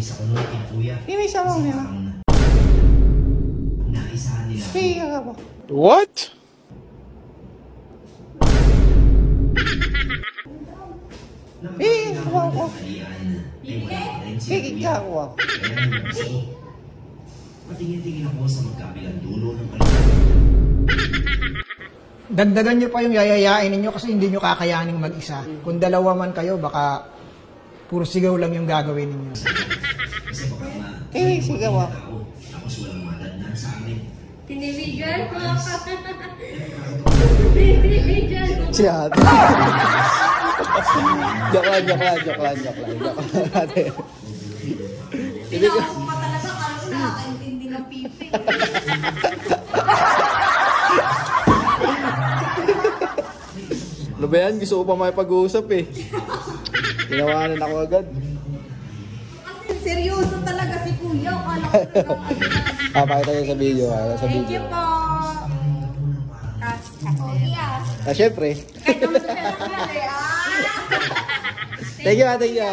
sa kunukin, kuya. Hindi sa mo nila. Naisahan nila. Sige ka ba? What? Sige ka ba ako? Sige ka ba? Patingin-tingin ako sa magkabilang dulo ng Dagdagan nyo pa yung yayayain ninyo kasi hindi nyo kakayaning mag-isa. Kung dalawa man kayo, baka puro sigaw lang yung gagawin ninyo. Sige ka ba? Tapos walang madatnan sa amin. Tinibigyan mo. Tinibigyan mo. Si ate. Joke lang. Tinawa ko pa talaga kasi nakakaintindi ng pipi. Ano ba yan? Gusto ko pa may pag-uusap eh. Tinawanan ako agad. Kasi seryoso talaga si Kuya. Akala ko talaga. Pakita niyo sa video. Thank you po. Syempre. Kahit naman sa pera. Thank you.